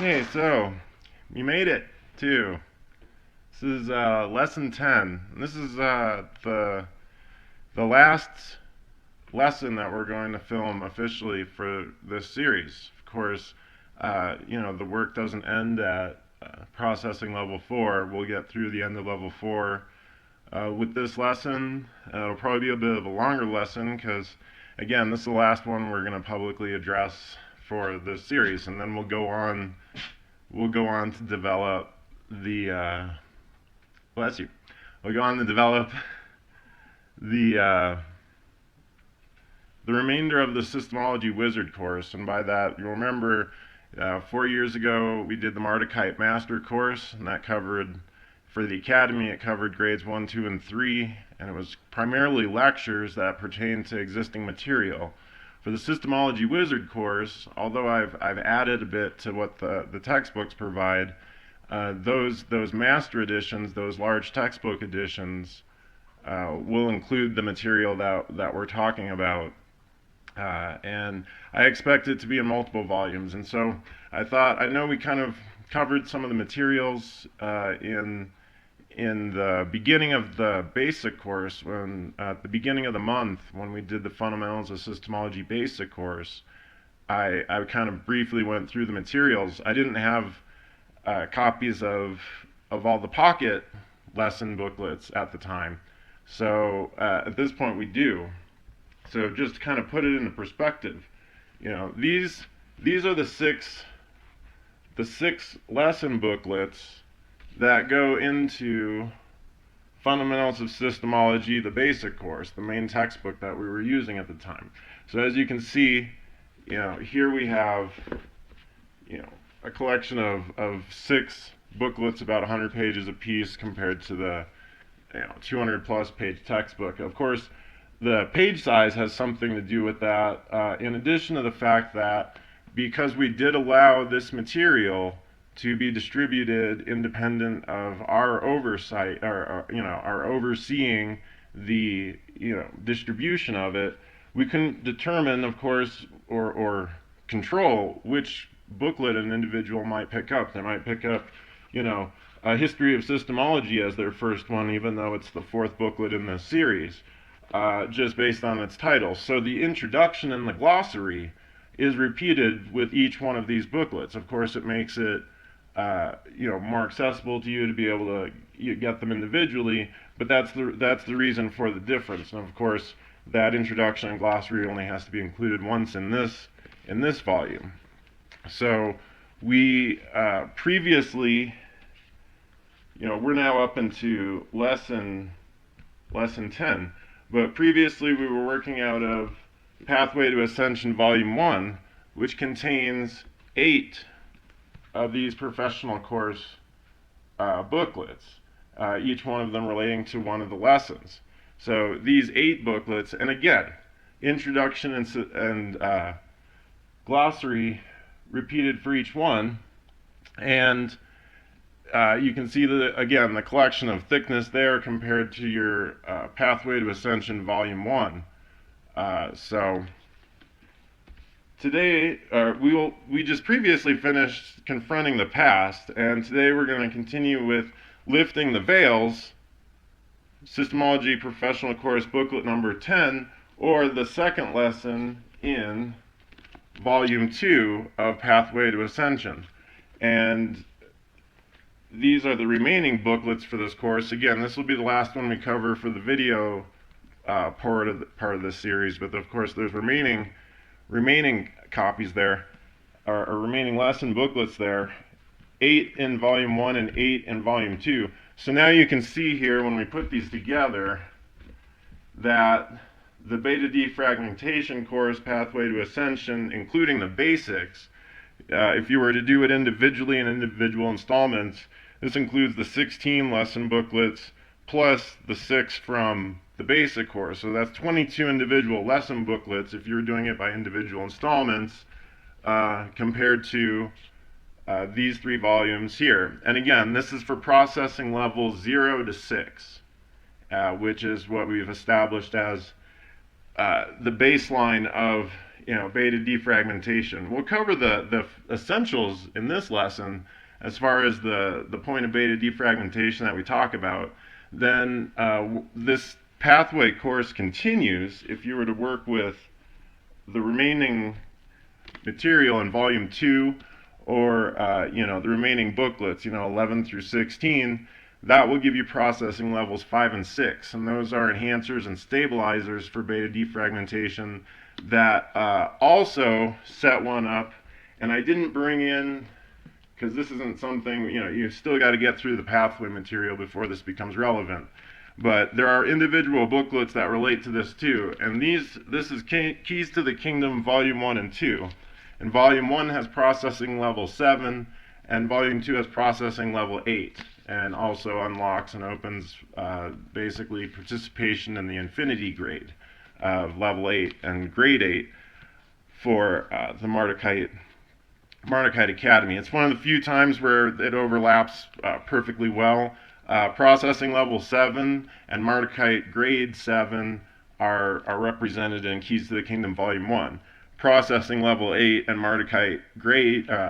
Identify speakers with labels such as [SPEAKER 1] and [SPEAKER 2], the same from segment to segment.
[SPEAKER 1] Okay, so you made it to this is lesson 10. This is the last lesson that we're going to film officially for this series. Of course, the work doesn't end at processing level 4. We'll get through the end of level 4 with this lesson. It'll probably be a bit of a longer lesson because, again, this is the last one we're going to publicly address for this series, and then we'll go on to develop the bless you. We'll go on to develop the remainder of the Systemology Wizard course, and by that you'll remember 4 years ago we did the Mardukite Master course, and that covered, for the Academy, it covered grades 1, 2, and 3, and it was primarily lectures that pertained to existing material. For the Systemology Wizard course, although I've added a bit to what the textbooks provide, those master editions, those large textbook editions, will include the material that we're talking about. And I expect it to be in multiple volumes. And so I know we kind of covered some of the materials in the beginning of the basic course, at the beginning of the month, when we did the Fundamentals of Systemology basic course, I kind of briefly went through the materials. I didn't have copies of all the pocket lesson booklets at the time. So at this point we do. So just to kind of put it into perspective, these are the six lesson booklets that go into Fundamentals of Systemology, the basic course, the main textbook that we were using at the time. So as you can see, here we have, a collection of 6 booklets, about 100 pages apiece, compared to the 200 plus page textbook. Of course, the page size has something to do with that, in addition to the fact that because we did allow this material to be distributed independent of our oversight, or our overseeing the distribution of it, we couldn't determine, of course, or control which booklet an individual might pick up. They might pick up, a history of Systemology as their first one, even though it's the 4th booklet in this series, just based on its title. So the introduction and the glossary is repeated with each one of these booklets. Of course, it makes it more accessible to you to be able to get them individually, but that's the reason for the difference. And of course, that introduction and glossary only has to be included once in this volume. So we previously, we're now up into lesson 10, but previously we were working out of Pathway to Ascension Volume 1, which contains 8 of these professional course booklets, each one of them relating to one of the lessons. So these 8 booklets, and again, introduction and glossary repeated for each one, and you can see again the collection of thickness there compared to your Pathway to Ascension Volume 1. So today, we just previously finished confronting the past, and today we're going to continue with lifting the veils, Systemology Professional Course Booklet number 10, or the second lesson in Volume 2 of Pathway to Ascension. And these are the remaining booklets for this course. Again, this will be the last one we cover for the video part of this series, but of course there's remaining copies there, or remaining lesson booklets there, 8 in Volume 1 and 8 in Volume 2. So now you can see here, when we put these together, that the Beta-Defragmentation course, Pathway to Ascension, including the basics, if you were to do it individually in individual installments, this includes the 16 lesson booklets plus the 6 from the basic course. So that's 22 individual lesson booklets if you're doing it by individual installments, compared to these 3 volumes here. And again, this is for processing levels 0 to 6, which is what we've established as the baseline of Beta-Defragmentation. We'll cover the essentials in this lesson as far as the point of Beta-Defragmentation that we talk about. Then this pathway course continues if you were to work with the remaining material in volume 2 or the remaining booklets, 11 through 16. That will give you processing levels 5 and 6, and those are enhancers and stabilizers for Beta-Defragmentation that also set one up. And I didn't bring in, because this isn't something, you've still got to get through the pathway material before this becomes relevant. But there are individual booklets that relate to this too, and this is Keys to the Kingdom Volume 1 and 2. And Volume 1 has processing level 7, and Volume 2 has processing level 8, and also unlocks and opens basically participation in the infinity grade of level 8 and grade 8 for the Mardukite Academy. It's one of the few times where it overlaps perfectly well. Processing level 7 and Mardukite grade 7 are represented in Keys to the Kingdom Volume 1. Processing level 8 and Mardukite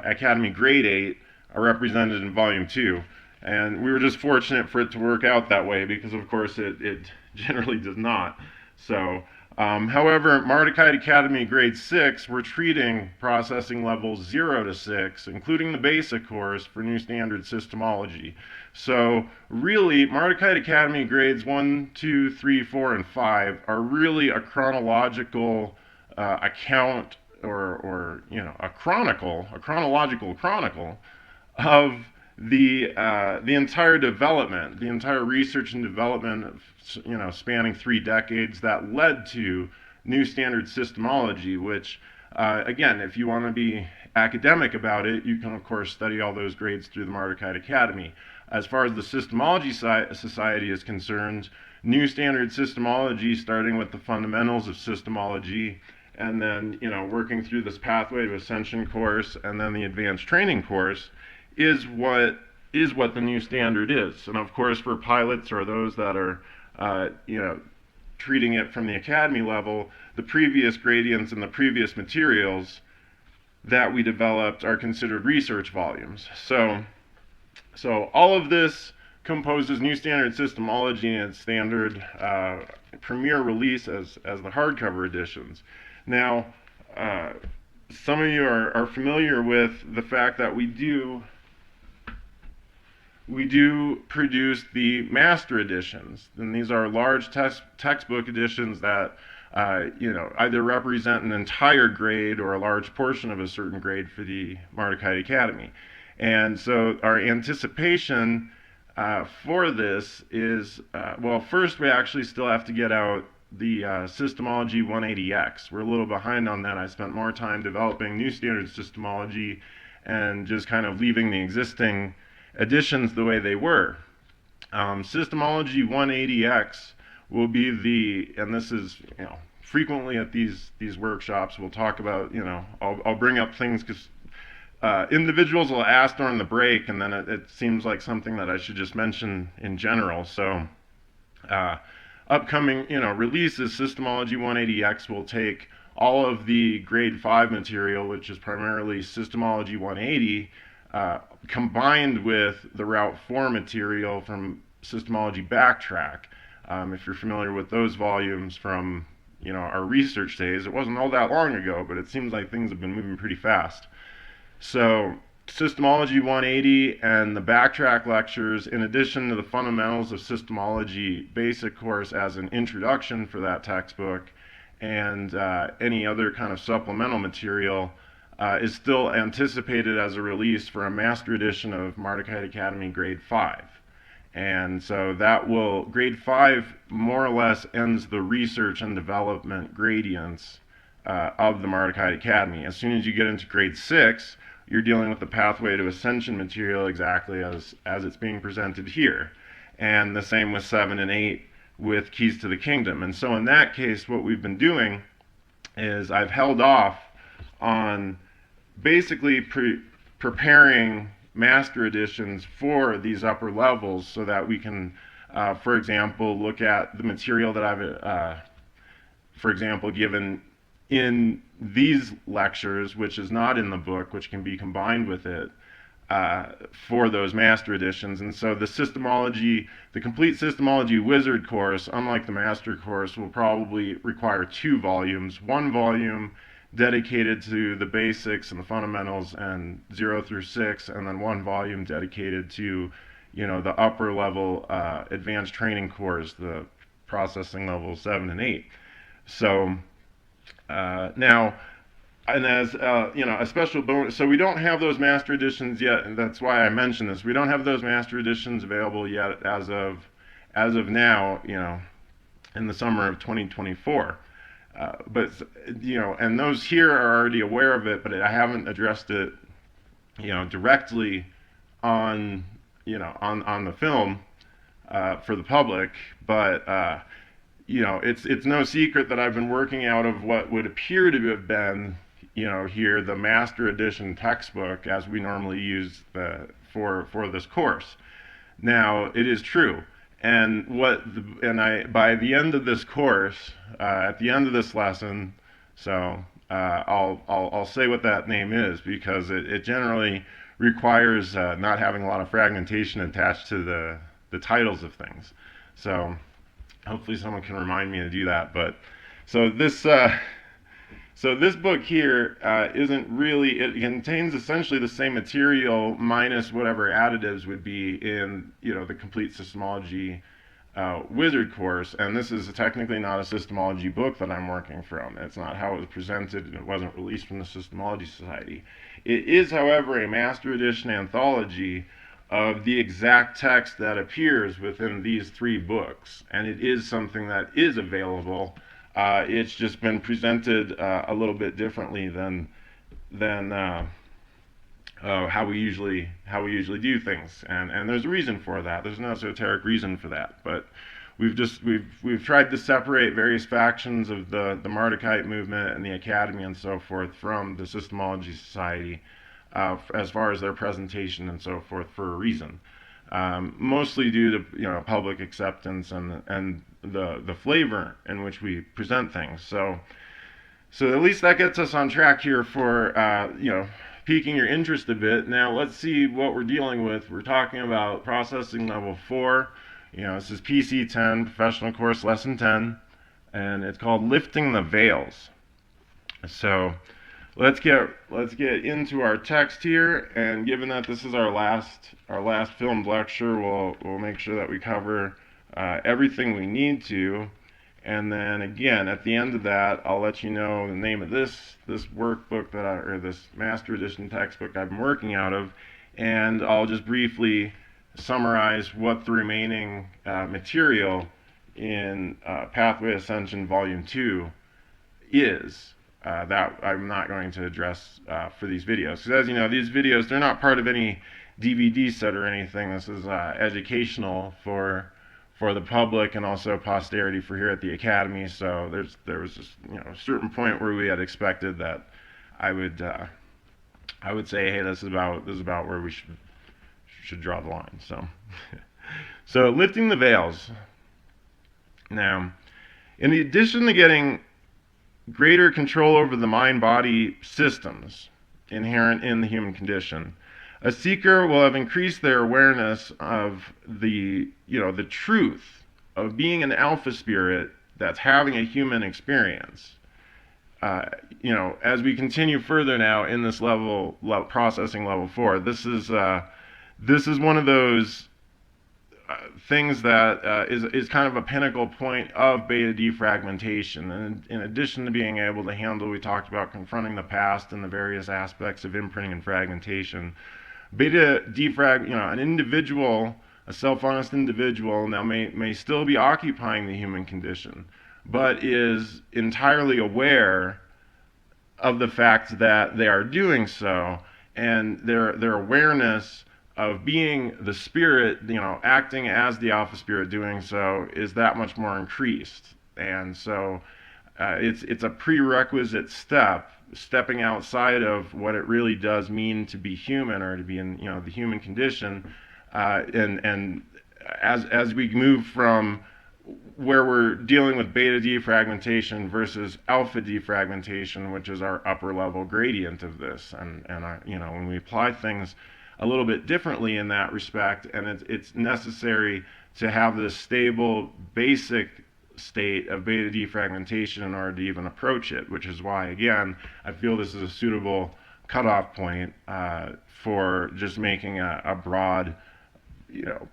[SPEAKER 1] Academy grade 8 are represented in Volume 2. And we were just fortunate for it to work out that way, because of course it generally does not. So, however, Mardukite Academy grade 6, we're treating processing levels 0 to 6, including the basic course for New Standard Systemology. So really, Mardukite Academy grades 1, 2, 3, 4, and 5 are really a chronological account, or a chronological chronicle of the entire development, the entire research and development, spanning 3 decades that led to New Standard Systemology, which, again, if you want to be academic about it, you can, of course, study all those grades through the Mardukite Academy. As far as the Systemology Society is concerned, New Standard Systemology, starting with the fundamentals of Systemology, and then, working through this Pathway to Ascension course, and then the Advanced Training course, is what the new standard is. And of course, for pilots or those that are, treating it from the academy level, the previous gradients and the previous materials that we developed are considered research volumes. So all of this composes New Standard Systemology in its standard premier release as the hardcover editions. Now, some of you are familiar with the fact that we do produce the master editions, and these are large textbook editions that either represent an entire grade or a large portion of a certain grade for the Mardukite Academy. And so our anticipation for this is, first we actually still have to get out the Systemology 180X. We're a little behind on that. I spent more time developing New Standard Systemology and just kind of leaving the existing editions the way they were. Systemology 180X will be and this is, frequently at these workshops we'll talk about, I'll bring up things because individuals will ask during the break, and then it seems like something that I should just mention in general. So upcoming, releases, Systemology 180X will take all of the grade 5 material, which is primarily Systemology 180, combined with the Route 4 material from Systemology Backtrack. If you're familiar with those volumes from, our research days, it wasn't all that long ago, but it seems like things have been moving pretty fast. So Systemology 180 and the Backtrack lectures, in addition to the fundamentals of Systemology basic course as an introduction for that textbook, and any other kind of supplemental material, is still anticipated as a release for a master edition of Mardukite Academy grade 5. And so that will, grade 5 more or less ends the research and development gradients of the Mardukite Academy. As soon as you get into grade 6, you're dealing with the Pathway to Ascension material exactly as it's being presented here. And the same with 7 and 8 with Keys to the Kingdom. And so in that case, what we've been doing is I've held off on basically preparing master editions for these upper levels so that we can, for example, look at the material that I've, for example, given in these lectures, which is not in the book, which can be combined with it, for those master editions. And so the complete Systemology Wizard course, unlike the master course, will probably require 2 volumes. 1 volume dedicated to the basics and the fundamentals and 0 through 6, and then 1 volume dedicated to, the upper level advanced training course, the processing level 7 and 8. So now, and as a special bonus, so we don't have those master editions yet, and that's why I mentioned this. We don't have those master editions available yet as of now, in the summer of 2024. But and those here are already aware of it, but I haven't addressed it, directly on the film for the public. But it's no secret that I've been working out of what would appear to have been, here the master edition textbook as we normally use for this course. Now, it is true. And by the end of this course, at the end of this lesson, so I'll say what that name is, because it generally requires not having a lot of fragmentation attached to the titles of things. So hopefully someone can remind me to do that. But so this book here isn't really, it contains essentially the same material minus whatever additives would be in the complete Systemology Wizard course, and this is technically not a Systemology book that I'm working from. It's not how it was presented, and it wasn't released from the Systemology Society. It is, however, a master edition anthology of the exact text that appears within these 3 books, and it is something that is available. It's just been presented a little bit differently than how we usually do things, and there's a reason for that. There's an esoteric reason for that, but we've tried to separate various factions of the Mardukite movement and the Academy and so forth from the Systemology Society as far as their presentation and so forth, for a reason. Mostly due to public acceptance and the flavor in which we present things. So at least that gets us on track here for piquing your interest a bit. Now let's see what we're dealing with. We're talking about processing level 4. This is PC 10, professional course, lesson 10, and it's called Lifting the Veils. So let's get into our text here, and given that this is our last filmed lecture, we'll make sure that we cover everything we need to, and then again at the end of that I'll let you know the name of this workbook or this master edition textbook I've been working out of, and I'll just briefly summarize what the remaining material in Pathway Ascension Volume 2 is. That I'm not going to address for these videos. Because as you know, these videos, they're not part of any DVD set or anything. This is educational for the public and also posterity for here at the Academy. So there was just a certain point where we had expected that I would say, hey, this is about where we should draw the line. So lifting the veils. Now, in addition to getting greater control over the mind-body systems inherent in the human condition, a seeker will have increased their awareness of the truth of being an alpha spirit that's having a human experience. As we continue further now in this processing level 4, this is one of those things that is kind of a pinnacle point of Beta-Defragmentation. And in addition to being able to handle, we talked about confronting the past and the various aspects of imprinting and fragmentation. An individual, a self-honest individual, now may still be occupying the human condition, but is entirely aware of the fact that they are doing so, and their awareness of being the spirit, acting as the alpha spirit doing so, is that much more increased. And so it's a prerequisite stepping outside of what it really does mean to be human, or to be in the human condition, and as we move from where we're dealing with beta defragmentation versus alpha defragmentation, which is our upper level gradient of this. And when we apply things a little bit differently in that respect, and it's necessary to have this stable basic state of beta defragmentation in order to even approach it, which is why, again, I feel this is a suitable cutoff point for just making a broad,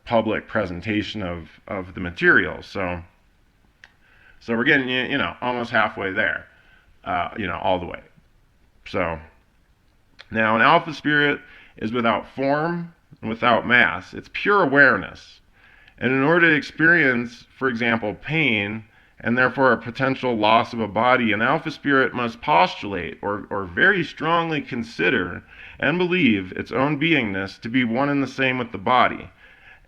[SPEAKER 1] public presentation of the material. So we're getting, almost halfway there, all the way. So now an alpha spirit is without form and without mass. It's pure awareness. And in order to experience, for example, pain, and therefore a potential loss of a body, an alpha spirit must postulate or very strongly consider and believe its own beingness to be one and the same with the body.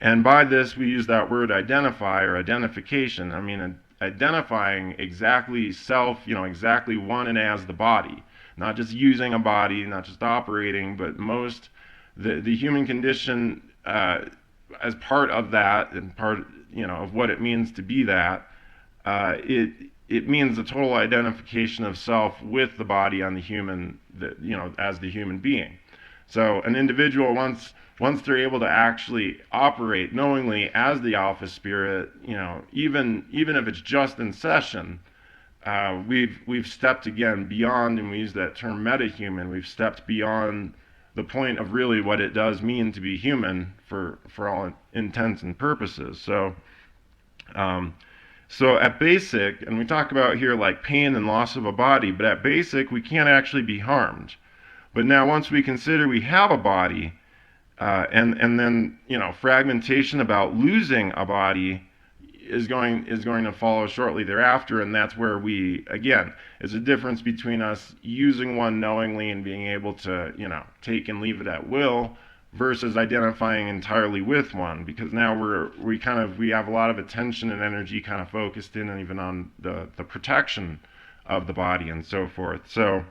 [SPEAKER 1] And by this, we use that word identify or identification. I mean, identifying exactly self, exactly one and as the body. Not just using a body, not just operating, but the human condition as part of that and part, of what it means to be that, it means the total identification of self with the body on the human, as the human being. So an individual, once they're able to actually operate knowingly as the alpha spirit, even if it's just in session, we've stepped again beyond, and we use that term metahuman. We've stepped beyond the point of really what it does mean to be human for all intents and purposes. So at basic, and we talk about here like pain and loss of a body, but at basic we can't actually be harmed. But now once we consider we have a body, and then fragmentation about losing a body is going to follow shortly thereafter, and that's where is a difference between us using one knowingly and being able to take and leave it at will versus identifying entirely with one, because now we have a lot of attention and energy kind of focused in and even on the protection of the body and so forth. So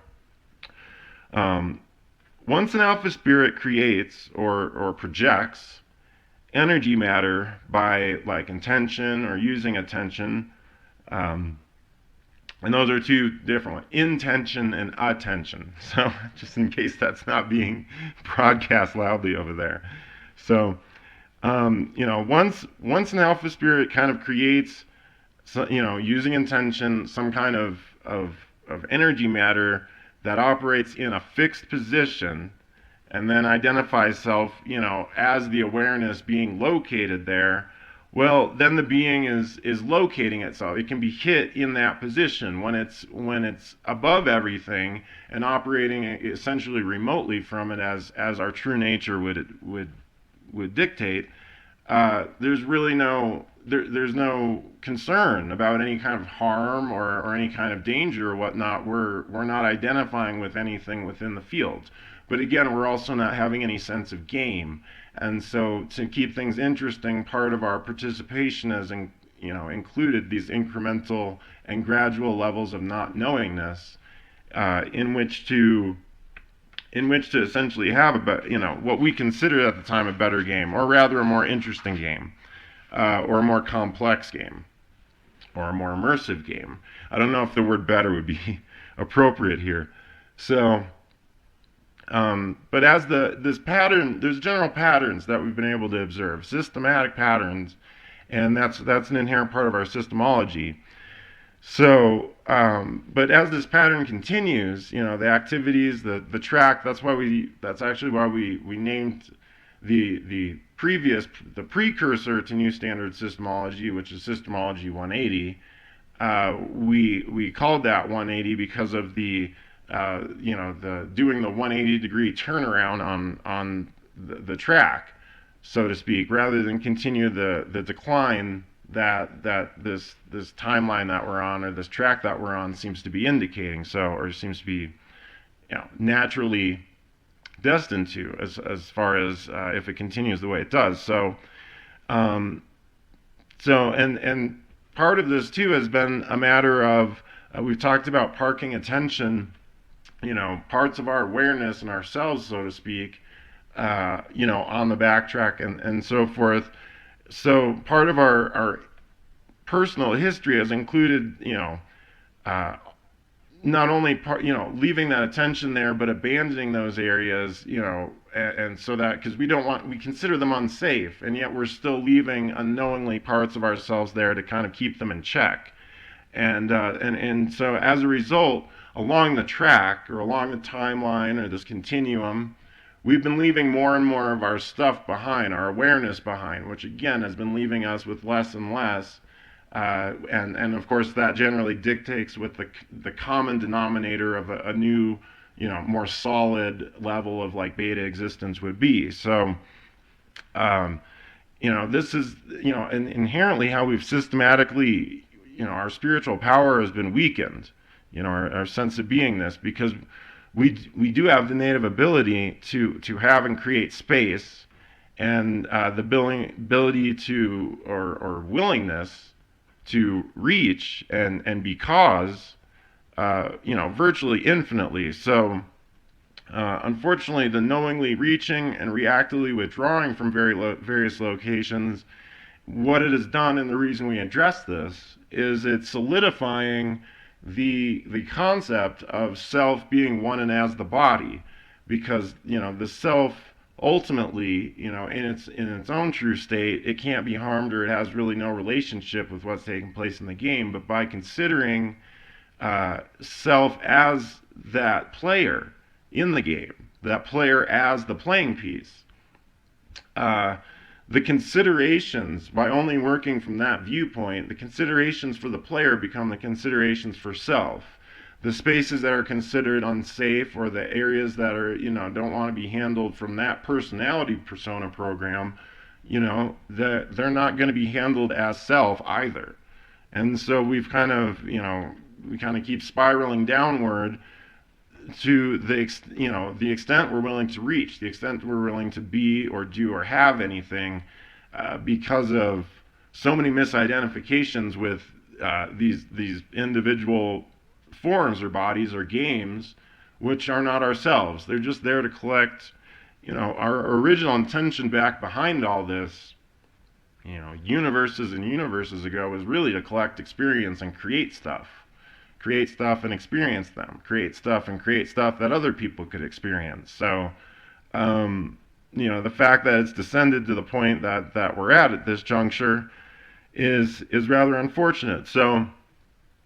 [SPEAKER 1] once an alpha spirit creates or projects energy matter by like intention or using attention, and those are two different ones, intention and attention. So just in case that's not being broadcast loudly over there. So once an alpha spirit kind of creates, using intention, some kind of energy matter that operates in a fixed position, and then identifies self, as the awareness being located there, well, then the being is locating itself. It can be hit in that position when it's above everything and operating essentially remotely from it, as our true nature would dictate. There's really there's no concern about any kind of harm or any kind of danger or whatnot. We're not identifying with anything within the field. But again, we're also not having any sense of game. And so to keep things interesting, part of our participation has included these incremental and gradual levels of not knowingness, in which to essentially have what we considered at the time a better game, or rather a more interesting game, or a more complex game, or a more immersive game. I don't know if the word better would be appropriate here. So but as this pattern, there's general patterns that we've been able to observe, systematic patterns, and that's an inherent part of our systemology. So, but as this pattern continues, the activities, the track, that's actually why we named the precursor to New Standard Systemology, which is Systemology 180. We called that 180 because of the doing the 180-degree turnaround on the track, so to speak, rather than continue the decline that this timeline that we're on, or this track that we're on, seems to be indicating. Or seems to be naturally destined to, as far as if it continues the way it does. So and part of this too has been a matter of we've talked about parking attention, parts of our awareness and ourselves, so to speak, on the backtrack and so forth. So part of our personal history has included, uh, not only leaving that attention there, but abandoning those areas, and so that, because we consider them unsafe, and yet we're still leaving unknowingly parts of ourselves there to kind of keep them in check. And so as a result, along the track or along the timeline or this continuum, we've been leaving more and more of our stuff behind, our awareness behind, which again has been leaving us with less and less. And of course that generally dictates what the common denominator of a new, more solid level of like beta existence would be. So, this is, inherently how we've systematically, our spiritual power has been weakened, our sense of beingness, because we do have the native ability to have and create space, and the ability to, or willingness to reach and be cause, virtually infinitely. So, unfortunately, the knowingly reaching and reactively withdrawing from various locations, what it has done, and the reason we address this, is it's solidifying the concept of self being one and as the body, because the self ultimately, in its own true state, it can't be harmed, or it has really no relationship with what's taking place in the game. But by considering self as that player in the game, that player as the playing piece, the considerations, by only working from that viewpoint, the considerations for the player become the considerations for self. The spaces that are considered unsafe, or the areas that are, don't want to be handled from that personality persona program, they're not going to be handled as self either. And so we've kind of, we kind of keep spiraling downward to the extent we're willing to reach, the extent we're willing to be or do or have anything, because of so many misidentifications with these individual forms or bodies or games, which are not ourselves. They're just there to collect, our original intention back behind all this, universes and universes ago, was really to collect experience and create stuff and experience them, create stuff that other people could experience. So, the fact that it's descended to the point that we're at this juncture is rather unfortunate. So,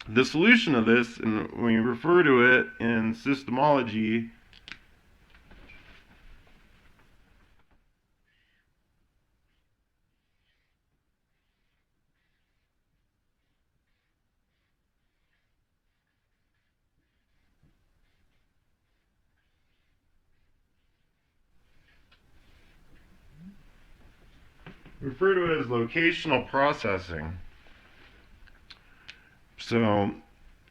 [SPEAKER 1] the solution of this, and we refer to it in systemology, as locational processing. So,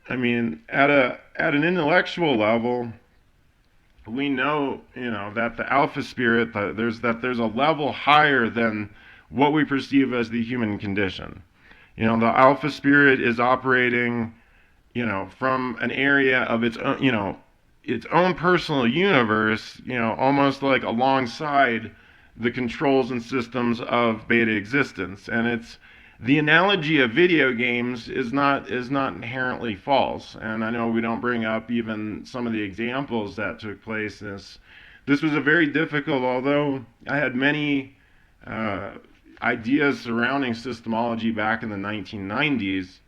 [SPEAKER 1] I mean, at an intellectual level, we know, that the alpha spirit, there's a level higher than what we perceive as the human condition. The alpha spirit is operating, from an area of its own, its own personal universe, almost like alongside the controls and systems of beta existence. And it's, the analogy of video games is not inherently false. And I know we don't bring up even some of the examples that took place. This was a very difficult, although I had many ideas surrounding systemology back in the 1990s,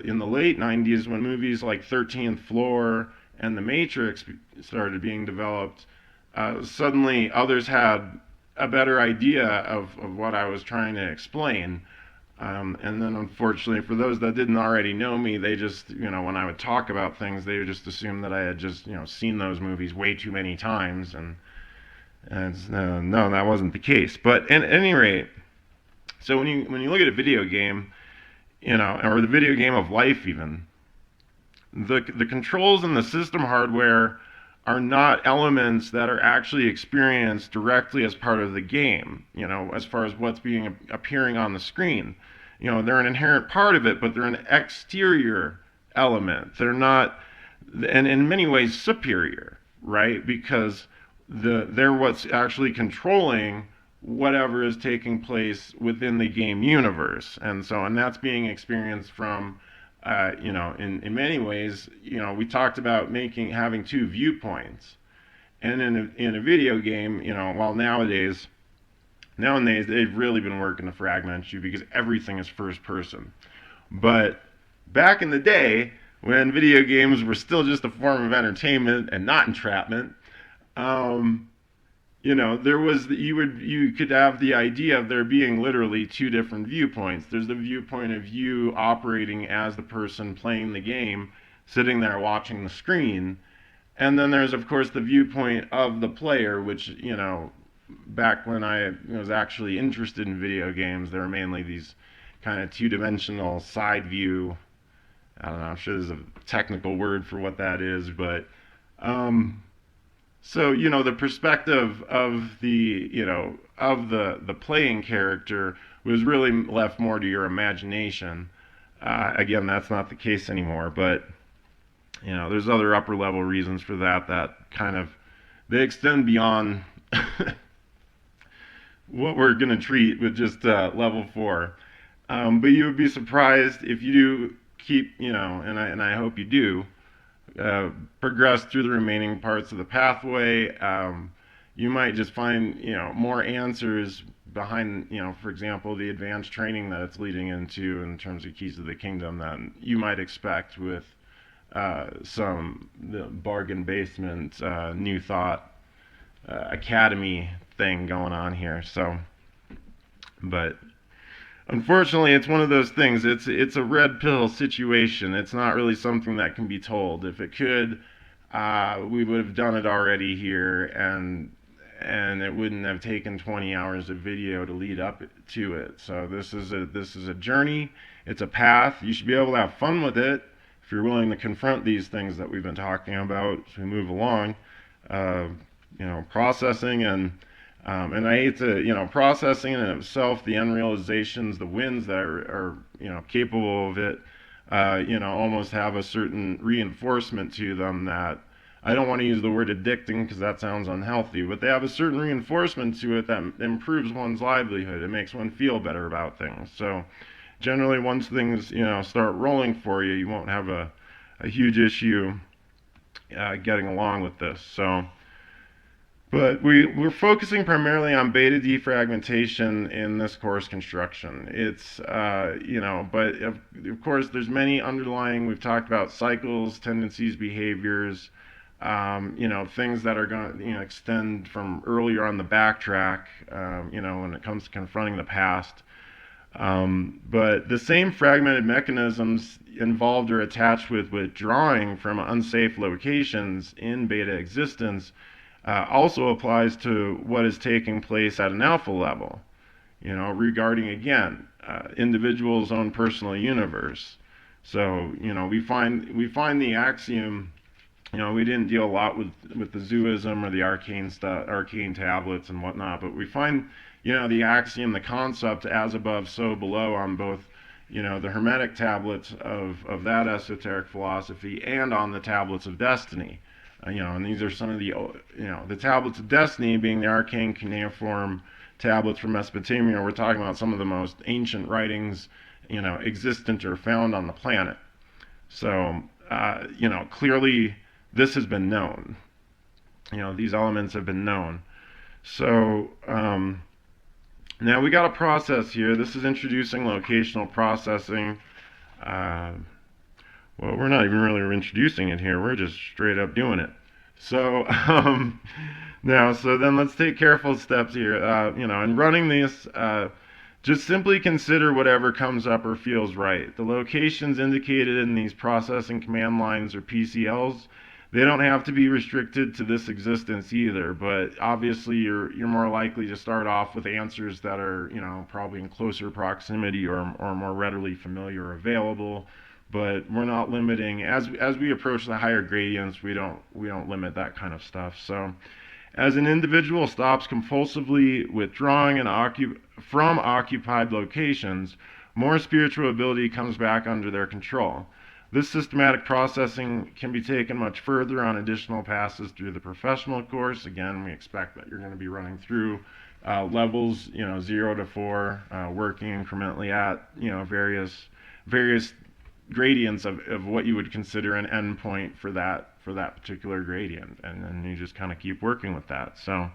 [SPEAKER 1] in the late 90s, when movies like 13th Floor and The Matrix started being developed, suddenly others had a better idea of what I was trying to explain. And then unfortunately, for those that didn't already know me, they just, when I would talk about things, they would just assume that I had just, seen those movies way too many times. And no, that wasn't the case. But at any rate, so when you look at a video game, or the video game of life even, the controls in the system hardware are not elements that are actually experienced directly as part of the game, as far as what's appearing on the screen. They're an inherent part of it, but they're an exterior element. They're not, and in many ways superior, right? Because they're what's actually controlling whatever is taking place within the game universe. And that's being experienced from, in many ways, we talked about having two viewpoints. And in a video game, while nowadays they've really been working to fragment you because everything is first person. But back in the day, when video games were still just a form of entertainment and not entrapment, you could have the idea of there being literally two different viewpoints. There's the viewpoint of you operating as the person playing the game, sitting there watching the screen, and then there's of course the viewpoint of the player, which back when I was actually interested in video games, there were mainly these kind of two-dimensional side view. I don't know, I'm sure there's a technical word for what that is, but so the perspective of the playing character was really left more to your imagination. Again, that's not the case anymore, but there's other upper level reasons for that kind of they extend beyond what we're going to treat with just level 4. But you would be surprised if you do keep, and I hope you do, progress through the remaining parts of the pathway. You might just find, more answers behind, for example, the advanced training that it's leading into in terms of keys of the kingdom than you might expect with some bargain basement, new thought, academy thing going on here. So, but unfortunately, it's one of those things. It's a red pill situation. It's not really something that can be told. If it could, we would have done it already here, and it wouldn't have taken 20 hours of video to lead up to it. So this is a journey. It's a path. You should be able to have fun with it if you're willing to confront these things that we've been talking about as we move along. Processing and I hate to, processing in itself, the unrealizations, the wins that are capable of it, almost have a certain reinforcement to them that, I don't want to use the word addicting because that sounds unhealthy, but they have a certain reinforcement to it that improves one's livelihood. It makes one feel better about things. So generally once things, start rolling for you, you won't have a huge issue getting along with this. So, but we're focusing primarily on beta-defragmentation in this course construction. It's, but of course there's many underlying, we've talked about cycles, tendencies, behaviors, things that are going to, extend from earlier on the backtrack, when it comes to confronting the past. But the same fragmented mechanisms involved or attached with withdrawing from unsafe locations in beta existence also applies to what is taking place at an alpha level, regarding, again, individual's own personal universe. So, we find the axiom, we didn't deal a lot with the zooism or the arcane tablets and whatnot, but we find, the axiom, the concept, as above, so below on both, the Hermetic tablets of that esoteric philosophy and on the tablets of destiny. And these are some of the, the tablets of destiny being the arcane cuneiform tablets from Mesopotamia. We're talking about some of the most ancient writings, existent or found on the planet. So, clearly this has been known. These elements have been known. So, now we got a process here. This is introducing locational processing. Well, we're not even really introducing it here. We're just straight up doing it. So, so then let's take careful steps here. In running this, just simply consider whatever comes up or feels right. The locations indicated in these processing command lines or PCLs, they don't have to be restricted to this existence either, but obviously you're more likely to start off with answers that are, probably in closer proximity or more readily familiar or available. But we're not limiting, as we approach the higher gradients, we don't limit that kind of stuff. So as an individual stops compulsively withdrawing from occupied locations, more spiritual ability comes back under their control. This systematic processing can be taken much further on additional passes through the professional course. Again, we expect that you're going to be running through levels, 0 to 4, working incrementally at, various gradients of what you would consider an endpoint for that particular gradient, and then you just kind of keep working with that. So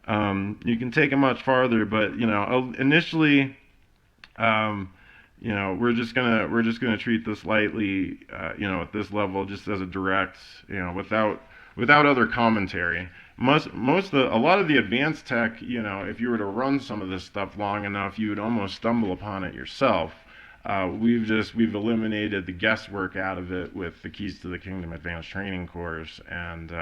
[SPEAKER 1] you can take it much farther, but initially, we're just gonna treat this lightly, at this level, just as a direct, without other commentary. A lot of the advanced tech, if you were to run some of this stuff long enough, you would almost stumble upon it yourself. We've eliminated the guesswork out of it with the Keys to the Kingdom Advanced Training course, and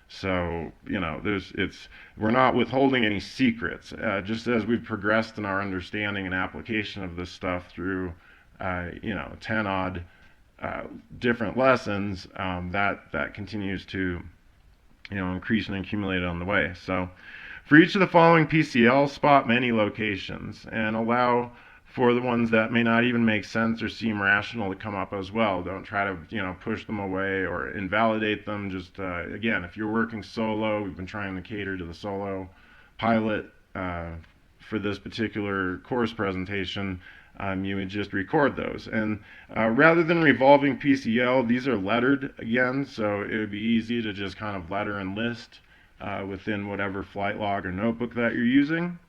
[SPEAKER 1] so we're not withholding any secrets. Just as we've progressed in our understanding and application of this stuff through 10 odd different lessons, that continues to increase and accumulate on the way. So for each of the following PCLs, spot many locations and allow for the ones that may not even make sense or seem rational to come up as well. Don't try to push them away or invalidate them. Just again, if you're working solo, we've been trying to cater to the solo pilot for this particular course presentation. You would just record those, and rather than revolving PCL, these are lettered again, so it would be easy to just kind of letter and list within whatever flight log or notebook that you're using.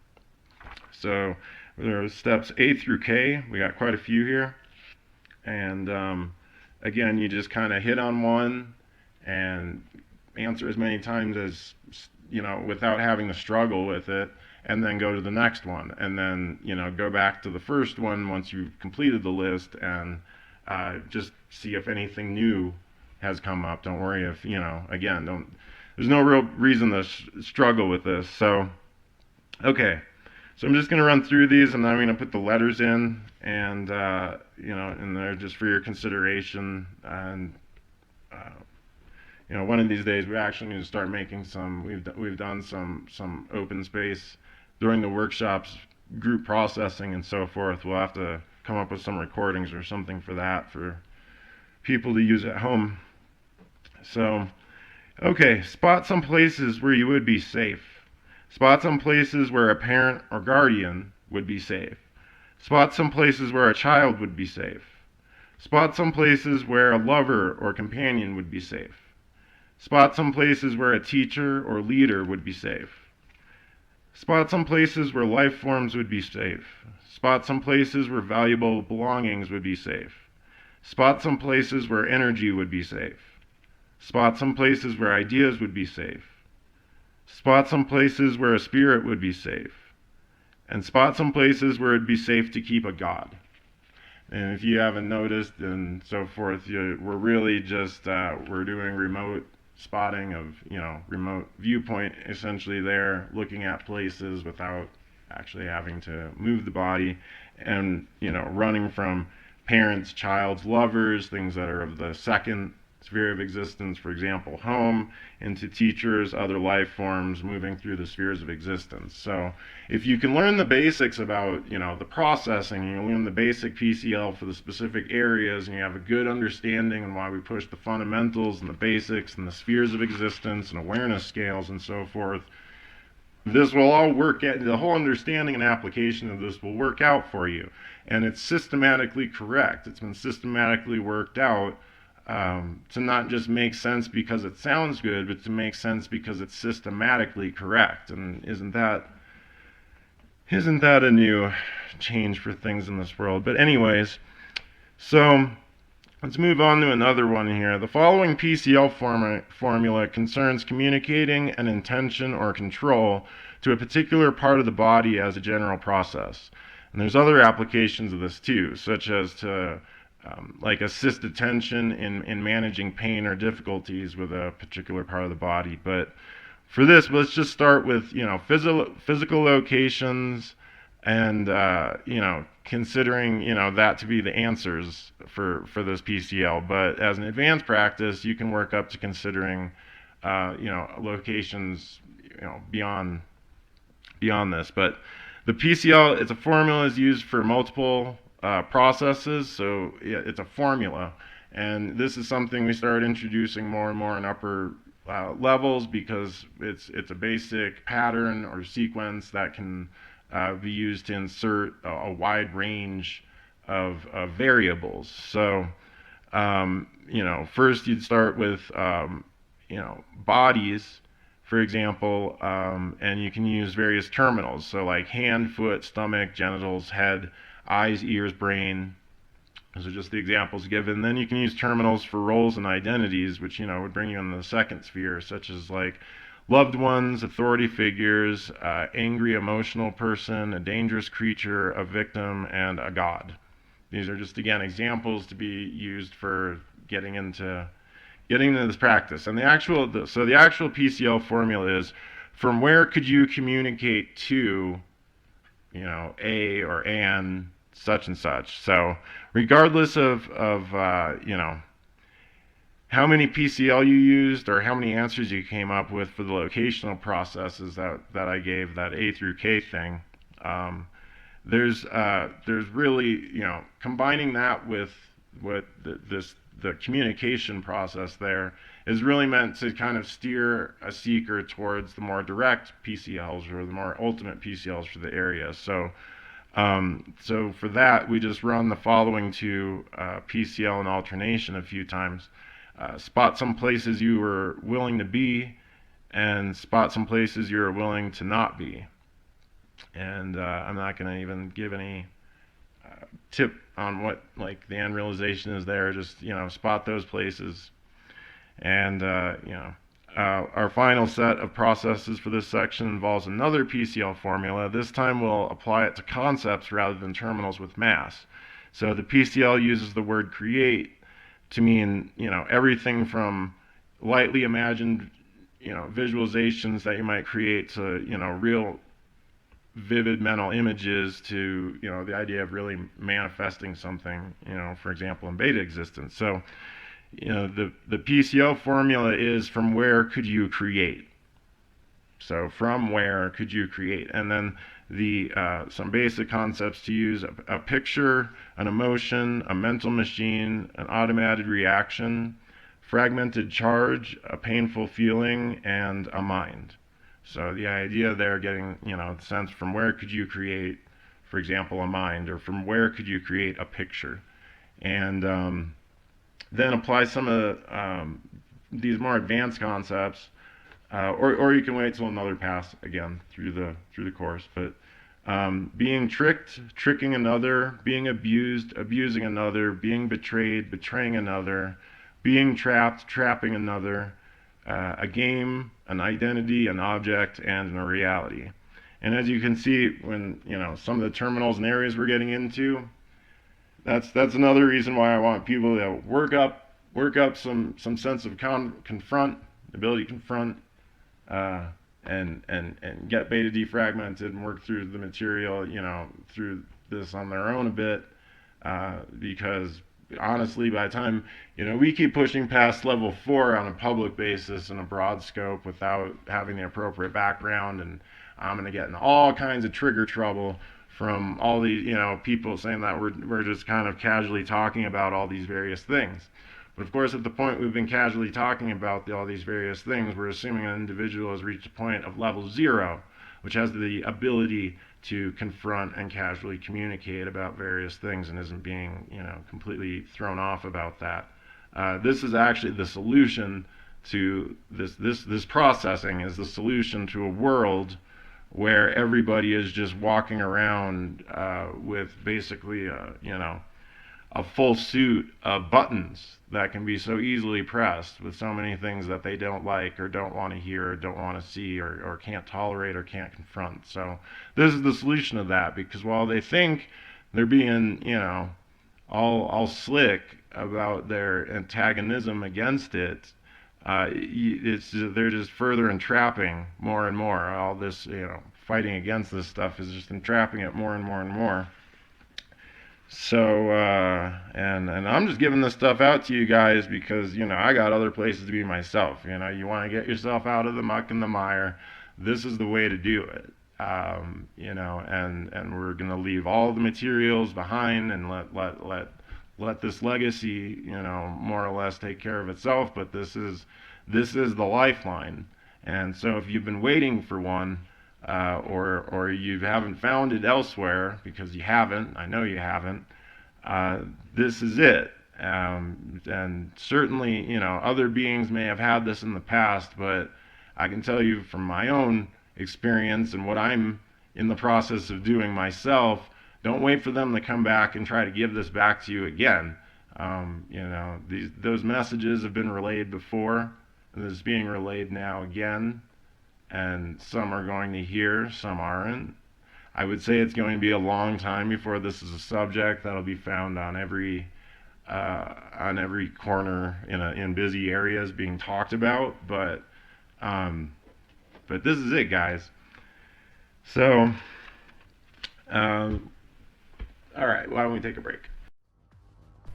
[SPEAKER 1] So there are steps A through K. We got quite a few here. And again, you just kind of hit on one and answer as many times as, without having to struggle with it, and then go to the next one. And then, go back to the first one once you've completed the list and just see if anything new has come up. Don't worry if, there's no real reason to struggle with this. So, okay. So I'm just going to run through these, and then I'm going to put the letters in, and in there just for your consideration. And one of these days we actually need to start making some. We've done some open space during the workshops, group processing and so forth. We'll have to come up with some recordings or something for that for people to use at home. So, okay, spot some places where you would be safe. Spot some places where a parent or guardian would be safe. Spot some places where a child would be safe. Spot some places where a lover or companion would be safe. Spot some places where a teacher or leader would be safe. Spot some places where life forms would be safe. Spot some places where valuable belongings would be safe. Spot some places where energy would be safe. Spot some places where ideas would be safe. Spot some places where a spirit would be safe. And spot some places where it'd be safe to keep a god. And if you haven't noticed and so forth, we're really just, we're doing remote spotting of, remote viewpoint essentially there, looking at places without actually having to move the body, and, running from parents, childs, lovers, things that are of the second sphere of existence, for example, home, into teachers, other life forms, moving through the spheres of existence. So if you can learn the basics about, the processing, you learn the basic PCL for the specific areas, and you have a good understanding on why we push the fundamentals and the basics and the spheres of existence and awareness scales and so forth, this will all work out. The whole understanding and application of this will work out for you. And it's systematically correct. It's been systematically worked out to not just make sense because it sounds good, but to make sense because it's systematically correct. And isn't that a new change for things in this world? But anyways, so let's move on to another one here. The following PCL formula concerns communicating an intention or control to a particular part of the body as a general process. And there's other applications of this too, such as to like assist attention in managing pain or difficulties with a particular part of the body. But for this, let's just start with physical locations and considering that to be the answers for this PCL. But as an advanced practice, you can work up to considering locations beyond this. But the PCL, it's a formula is used for multiple processes, so it's a formula, And this is something we started introducing more and more in upper levels, because it's a basic pattern or sequence that can be used to insert a wide range of variables. So, first you'd start with, bodies, for example, and you can use various terminals. So like hand, foot, stomach, genitals, head, eyes, ears, brain. Those are just the examples given. Then you can use terminals for roles and identities, which would bring you in the second sphere, such as like loved ones, authority figures, angry, emotional person, a dangerous creature, a victim, and a god. These are just, again, examples to be used for getting into this practice. And the actual PCL formula is, from where could you communicate to, a or an such and such. So regardless of how many PCL you used or how many answers you came up with for the locational processes that I gave, that A through K thing, there's really, combining that with what the communication process there is really meant to kind of steer a seeker towards the more direct PCLs, or the more ultimate PCLs for the area. So for that, we just run the following two PCL and alternation a few times. Spot some places you were willing to be, and spot some places you're willing to not be. And I'm not going to even give any tip on what like the end realization is there. Just spot those places. And our final set of processes for this section involves another PCL formula. This time we'll apply it to concepts rather than terminals with mass. So the PCL uses the word create to mean everything from lightly imagined visualizations that you might create to real vivid mental images, to the idea of really manifesting something, for example in beta existence. So the PCL formula is, from where could you create? So from where could you create? And then the some basic concepts to use: a picture, an emotion, a mental machine, an automated reaction, fragmented charge, a painful feeling, and a mind. So the idea there, getting the sense, from where could you create, for example, a mind, or from where could you create a picture? And then apply some of these more advanced concepts, or you can wait till another pass again through the course. But being tricked, tricking another; being abused, abusing another; being betrayed, betraying another; being trapped, trapping another; a game, an identity, an object, and a reality. And as you can see, when some of the terminals and areas we're getting into, that's another reason why I want people to work up some sense of confront, ability to confront, and get beta defragmented and work through the material, through this on their own a bit, because honestly, by the time we keep pushing past level 4 on a public basis in a broad scope without having the appropriate background, and I'm going to get in all kinds of trigger trouble from all these people saying that we're just kind of casually talking about all these various things. But of course, at the point we've been casually talking about all these various things, we're assuming an individual has reached a point of level 0, which has the ability to confront and casually communicate about various things and isn't being completely thrown off about that. This is actually the solution to this processing, is the solution to a world where everybody is just walking around with basically a full suit of buttons that can be so easily pressed with so many things that they don't like, or don't want to hear, or don't want to see, or can't tolerate, or can't confront. So this is the solution to that, because while they think they're being all slick about their antagonism against it, they're just further entrapping more and more. All this fighting against this stuff is just entrapping it more and more and more. So and I'm just giving this stuff out to you guys because I got other places to be myself. You want to get yourself out of the muck and the mire, this is the way to do it. And we're gonna leave all the materials behind and let let this legacy, more or less take care of itself, but this is the lifeline. And so if you've been waiting for one, or you haven't found it elsewhere, because you haven't, I know you haven't, this is it. And certainly, other beings may have had this in the past, but I can tell you from my own experience and what I'm in the process of doing myself, don't wait for them to come back and try to give this back to you again. Those messages have been relayed before, and this is being relayed now again, and some are going to hear, some aren't. I would say it's going to be a long time before this is a subject that'll be found on every corner in busy areas being talked about, but this is it, guys. So, all right, why don't we take a break?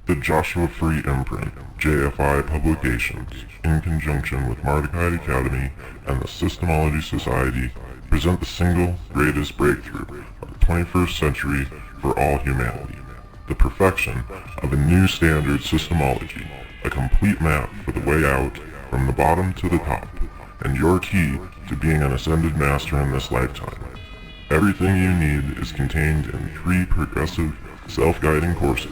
[SPEAKER 2] The Joshua Free Imprint, JFI Publications, in conjunction with Mardukite Academy and the Systemology Society, present the single greatest breakthrough of the 21st century for all humanity, the perfection of a new standard systemology, a complete map for the way out from the bottom to the top, and your key to being an ascended master in this lifetime. Everything you need is contained in 3 progressive, self-guiding courses: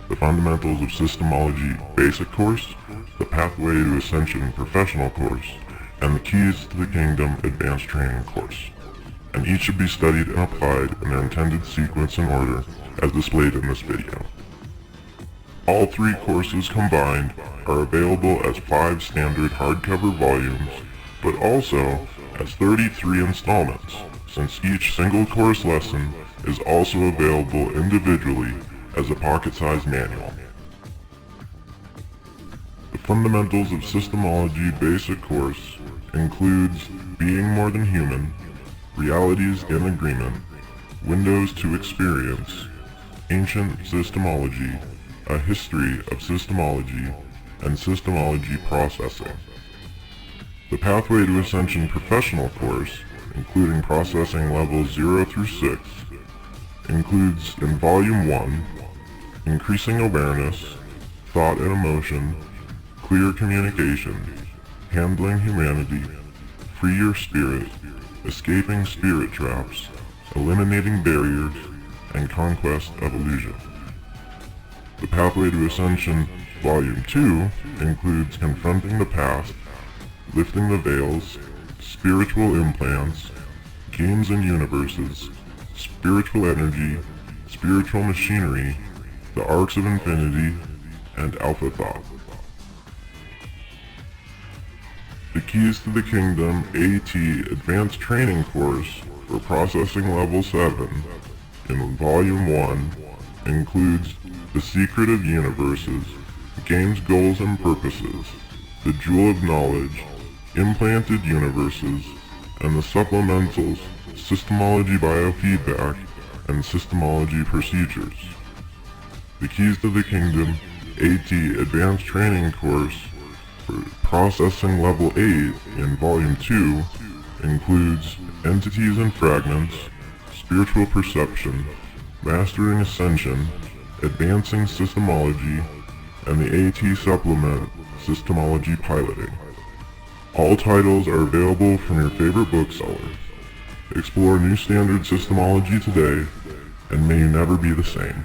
[SPEAKER 2] the Fundamentals of Systemology Basic Course, the Pathway to Ascension Professional Course, and the Keys to the Kingdom Advanced Training Course. And each should be studied and applied in their intended sequence and order as displayed in this video. All 3 courses combined are available as 5 standard hardcover volumes, but also as 33 installments, since each single course lesson is also available individually as a pocket-sized manual. The Fundamentals of Systemology Basic Course includes Being More Than Human, Realities in Agreement, Windows to Experience, Ancient Systemology, A History of Systemology, and Systemology Processing. The Pathway to Ascension Professional Course, including processing levels 0 through 6, includes in Volume 1, Increasing Awareness, Thought and Emotion, Clear Communication, Handling Humanity, Free Your Spirit, Escaping Spirit Traps, Eliminating Barriers, and Conquest of Illusion. The Pathway to Ascension Volume 2 includes Confronting the Past, Lifting the Veils, Spiritual Implants, Games and Universes, Spiritual Energy, Spiritual Machinery, The Arcs of Infinity, and Alpha Thought. The Keys to the Kingdom AT Advanced Training Course for Processing Level 7 in Volume 1 includes The Secret of Universes, Games, Goals, and Purposes, The Jewel of Knowledge, Implanted Universes, and the supplementals Systemology Biofeedback and Systemology Procedures. The Keys to the Kingdom AT Advanced Training Course for Processing Level 8 in Volume 2 includes Entities and Fragments, Spiritual Perception, Mastering Ascension, Advancing Systemology, and the AT Supplement Systemology Piloting. All titles are available from your favorite bookseller. Explore new standard systemology today, and may you never be the same.